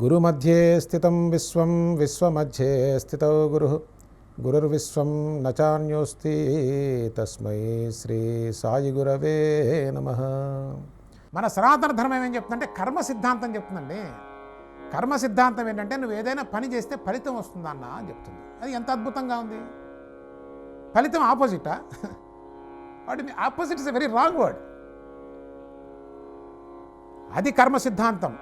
గురుమధ్యే స్థితం విశ్వం విశ్వమధ్యే స్థితో గురుర్విశ్వం నచాన్యోస్తి తస్మై శ్రీ సాయి గురవే నమః. మన సనాతన ధర్మం ఏం చెప్తుందంటే కర్మ సిద్ధాంతం చెప్తుందండి. కర్మ సిద్ధాంతం ఏంటంటే నువ్వు ఏదైనా పని చేస్తే ఫలితం వస్తుందన్న అని చెప్తుంది. అది ఎంత అద్భుతంగా ఉంది. ఫలితం ఆపోజిటా? వాటిని opposite is a very wrong word. అది కర్మ సిద్ధాంతం.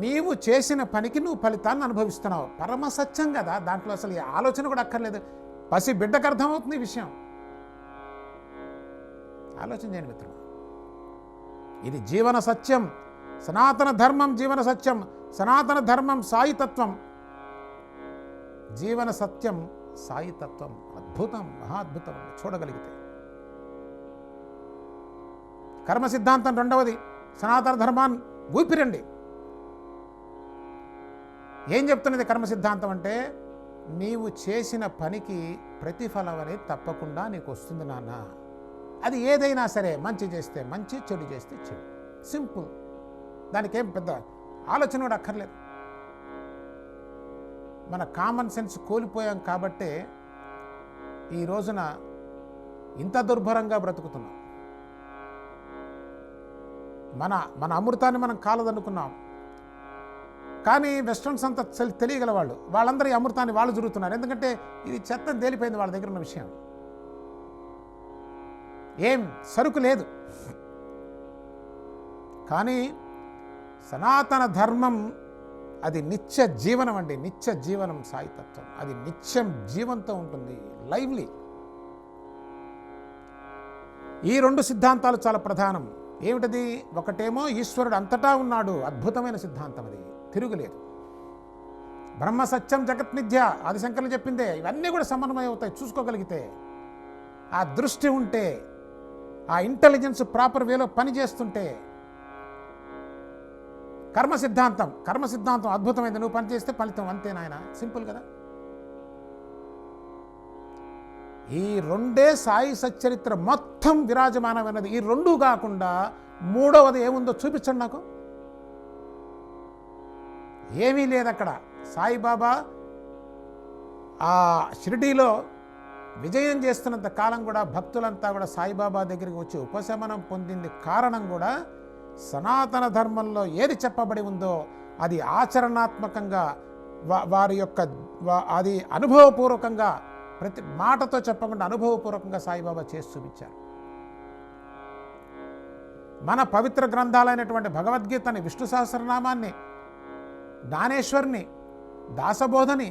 నీవు చేసిన పనికి నువ్వు ఫలితాన్ని అనుభవిస్తున్నావు. పరమ సత్యం కదా, దాంట్లో అసలు ఆలోచన కూడా అక్కర్లేదు. పసి బిడ్డకు అర్థమవుతుంది ఈ విషయం. ఆలోచన చేయండి మిత్రులు. ఇది జీవన సత్యం. సనాతన ధర్మం జీవన సత్యం. సనాతన ధర్మం సాయితత్వం. జీవన సత్యం సాయితత్వం. అద్భుతం, మహా అద్భుతం చూడగలిగితే. కర్మ సిద్ధాంతం రెండవది. సనాతన ధర్మాన్ని ఊపిరండి. ఏం చెప్తున్నది కర్మ సిద్ధాంతం అంటే, నీవు చేసిన పనికి ప్రతిఫలం అనేది తప్పకుండా నీకు వస్తుంది నాన్న. అది ఏదైనా సరే, మంచి చేస్తే మంచి, చెడు చేస్తే చెడు. సింపుల్. దానికి ఏం పెద్ద ఆలోచన కూడా అక్కర్లేదు. మన కామన్ సెన్స్ కోల్పోయాం కాబట్టే ఈ రోజున ఇంత దుర్భరంగా బ్రతుకుతున్నాం. మన అమృతాన్ని మనం కాలదనుకున్నాం. కానీ వెస్ట్రన్స్ అంతా తెలియగల వాళ్ళందరూ ఈ అమృతాన్ని వాళ్ళు జరుగుతున్నారు. ఎందుకంటే ఇది చెత్త తేలిపోయింది వాళ్ళ దగ్గర ఉన్న విషయం. ఏం సరుకు లేదు. కానీ సనాతన ధర్మం అది నిత్య జీవనం అండి. నిత్య జీవనం సాయితత్వం. అది నిత్యం జీవంతో ఉంటుంది, లైవ్లీ. ఈ రెండు సిద్ధాంతాలు చాలా ప్రధానం. ఏమిటది? ఒకటేమో ఈశ్వరుడు అంతటా ఉన్నాడు, అద్భుతమైన సిద్ధాంతం. అది తిరుగులేదు. బ్రహ్మ సత్యం జగత్ మిథ్య, ఆదిశంకర్లు చెప్పిందే. ఇవన్నీ కూడా సమన్వయం అవుతాయి చూసుకోగలిగితే. ఆ దృష్టి ఉంటే, ఆ ఇంటెలిజెన్స్ ప్రాపర్ వేలో పనిచేస్తుంటే. కర్మ సిద్ధాంతం అద్భుతమైంది. నువ్వు పని చేస్తే ఫలితం అంతే నాయన. సింపుల్ కదా. ఈ రెండే సాయి సచ్చరిత్ర మొత్తం విరాజమానమైనది. ఈ రెండు కాకుండా మూడవది ఏముందో చూపించండి నాకు. ఏమీ లేదు అక్కడ. సాయిబాబా ఆ షిరిడీలో విజయం చేస్తున్నంత కాలం కూడా భక్తులంతా కూడా సాయిబాబా దగ్గరికి వచ్చి ఉపశమనం పొందింది కారణం కూడా సనాతన ధర్మంలో ఏది చెప్పబడి ఉందో అది ఆచరణాత్మకంగా వారి యొక్క అది అనుభవపూర్వకంగా, ప్రతి మాటతో చెప్పకుండా అనుభవపూర్వకంగా సాయిబాబా చేసి చూపించారు. మన పవిత్ర గ్రంథాలైనటువంటి భగవద్గీతని, విష్ణు సహస్రనామాన్ని, జ్ఞానేశ్వర్ని, దాసబోధని,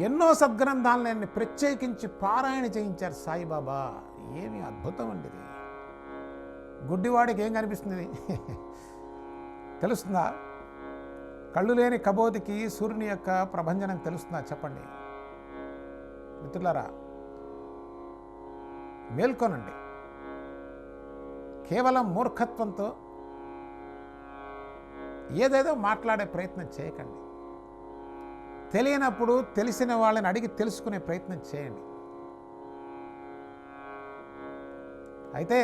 ఎన్నో సద్గ్రంథాలని ప్రత్యేకించి పారాయణ చేయించారు సాయిబాబా. ఏమి అద్భుతం అండి ఇది. గుడ్డివాడికి ఏం కనిపిస్తుంది? తెలుస్తుందా? కళ్ళు లేని కబోదికి సూర్యుని యొక్క ప్రభంజనం తెలుస్తుందా? చెప్పండి మిత్రులారా. మేల్కొనండి. కేవలం మూర్ఖత్వంతో ఏదేదో మాట్లాడే ప్రయత్నం చేయకండి. తెలియనప్పుడు తెలిసిన వాళ్ళని అడిగి తెలుసుకునే ప్రయత్నం చేయండి. అయితే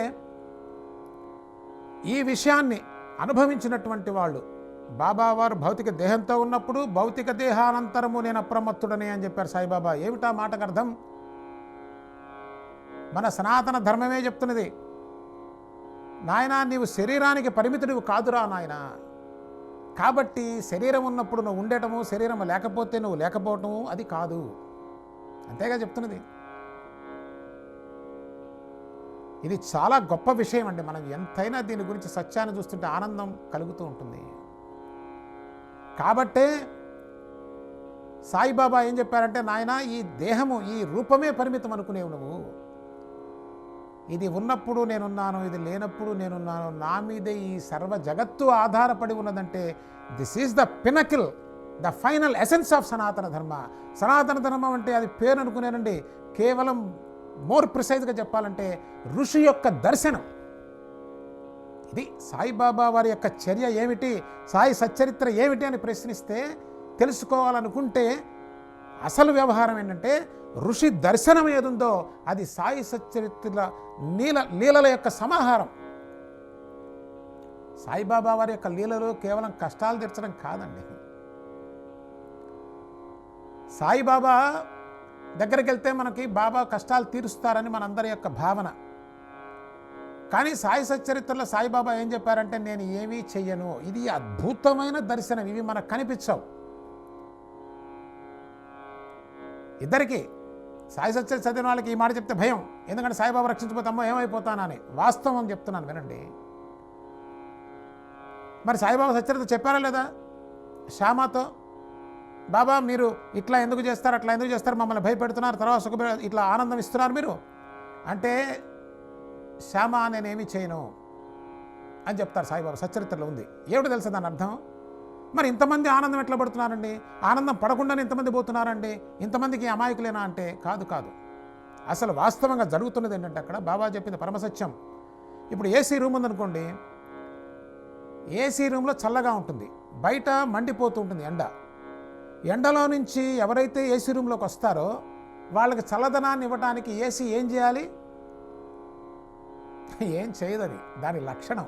ఈ విషయాన్ని అనుభవించినటువంటి వాళ్ళు, బాబావారు భౌతిక దేహంతో ఉన్నప్పుడు భౌతిక దేహానంతరము నేను అప్రమత్తుడనే అని చెప్పారు సాయిబాబా. ఏమిటా మాటకు అర్థం? మన సనాతన ధర్మమే చెప్తున్నది, నాయనా నీవు శరీరానికి పరిమితుడివి కాదురా నాయనా. కాబట్టి శరీరం ఉన్నప్పుడు నువ్వు ఉండటము, శరీరం లేకపోతే నువ్వు లేకపోవటము అది కాదు. అంతేగా చెప్తున్నది. ఇది చాలా గొప్ప విషయం అండి. మనం ఎంతైనా దీని గురించి సత్యాన్ని చూస్తుంటే ఆనందం కలుగుతూ ఉంటుంది. కాబట్టే సాయిబాబా ఏం చెప్పారంటే, నాయనా ఈ దేహము, ఈ రూపమే పరిమితం అనుకునేవు నువ్వు. ఇది ఉన్నప్పుడు నేనున్నాను, ఇది లేనప్పుడు నేనున్నాను, నా మీదే ఈ సర్వ జగత్తు ఆధారపడి ఉన్నదంటే this is the pinnacle, the final essence of సనాతన ధర్మ. సనాతన ధర్మం అంటే అది పేరు అనుకునేనండి. కేవలం మోర్ ప్రిసైజ్గా చెప్పాలంటే ఋషి యొక్క దర్శనం. ఇది సాయిబాబా వారి యొక్క చర్య ఏమిటి, సాయి సచ్చరిత్ర ఏమిటి అని ప్రశ్నిస్తే, తెలుసుకోవాలనుకుంటే అసలు వ్యవహారం ఏంటంటే ఋషి దర్శనం ఏదుందో అది సాయి సచ్చరిత్ర లీలల యొక్క సమాహారం. సాయిబాబా వారి యొక్క లీలలు కేవలం కష్టాలు తీర్చడం కాదండి. సాయిబాబా దగ్గరికి వెళ్తే మనకి బాబా కష్టాలు తీరుస్తారని మనందరి యొక్క భావన. కానీ సాయి సచ్చరిత్రలో సాయిబాబా ఏం చెప్పారంటే, నేను ఏమీ చెయ్యను. ఇది అద్భుతమైన దర్శనం. ఇవి మనకు కనిపించవు. ఇద్దరికి సాయి సచ్చరిత్ర చదివిన వాళ్ళకి ఈ మాట చెప్తే భయం, ఎందుకంటే సాయిబాబా రక్షించిపోతామో ఏమైపోతానని. వాస్తవం చెప్తున్నాను వినండి. మరి సాయిబాబా సచ్చరిత్ర చెప్పారా లేదా శ్యామతో? బాబా మీరు ఇట్లా ఎందుకు చేస్తారు, అట్లా ఎందుకు చేస్తారు, మమ్మల్ని భయపెడుతున్నారు, తర్వాత ఇట్లా ఆనందం ఇస్తున్నారు మీరు అంటే, శ్యామ నేనేమీ చేయను అని చెప్తారు సాయిబాబా. సచ్చరిత్రలో ఉంది. ఏమిటో తెలుసా దాని అర్థం? మరి ఇంతమంది ఆనందం ఎట్లా పడుతున్నారండి? ఆనందం పడకుండానే ఇంతమంది పోతున్నారండి, ఇంతమందికి అమాయకులేనా అంటే కాదు కాదు. అసలు వాస్తవంగా జరుగుతున్నది ఏంటంటే, అక్కడ బాబా చెప్పింది పరమసత్యం. ఇప్పుడు ఏసీ రూమ్ ఉందనుకోండి, ఏసీ రూమ్లో చల్లగా ఉంటుంది, బయట మండిపోతూ ఉంటుంది ఎండ. ఎండలో నుంచి ఎవరైతే ఏసీ రూమ్లోకి వస్తారో వాళ్ళకి చల్లదనాన్ని ఇవ్వడానికి ఏసీ ఏం చేయాలి? ఏం చేయదని దాని లక్షణం.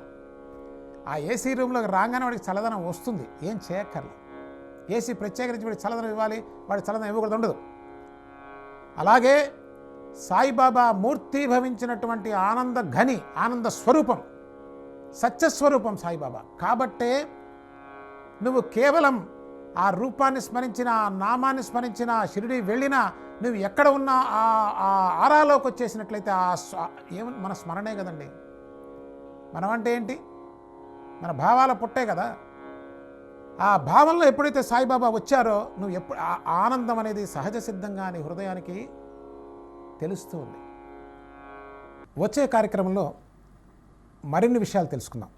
ఆ ఏసీ రూమ్లోకి రాగానే వాడికి చల్లదనం వస్తుంది, ఏం చేయక్కర్లేదు. ఏసీ ప్రత్యేకించి వాడికి చల్లదనం ఇవ్వాలి, వాడికి చల్లదనం ఇవ్వకూడదు, ఉండదు. అలాగే సాయిబాబా మూర్తి భవించినటువంటి ఆనంద ఘని, ఆనంద స్వరూపం, సత్యస్వరూపం సాయిబాబా. కాబట్టే నువ్వు కేవలం ఆ రూపాన్ని స్మరించిన, ఆ నామాన్ని స్మరించిన, షిరిడి వెళ్ళినా, నువ్వు ఎక్కడ ఉన్నా ఆ ఆరాలోకి వచ్చేసినట్లయితే మన స్మరణే కదండి. మనం అంటే ఏంటి? మన భావాల పుట్టే కదా. ఆ భావంలో ఎప్పుడైతే సాయిబాబా వచ్చారో, నువ్వు ఆ ఆనందం అనేది సహజ సిద్ధంగా నీ హృదయానికి తెలుస్తూ ఉంది. వచ్చే కార్యక్రమంలో మరిన్ని విషయాలు తెలుసుకుందాం.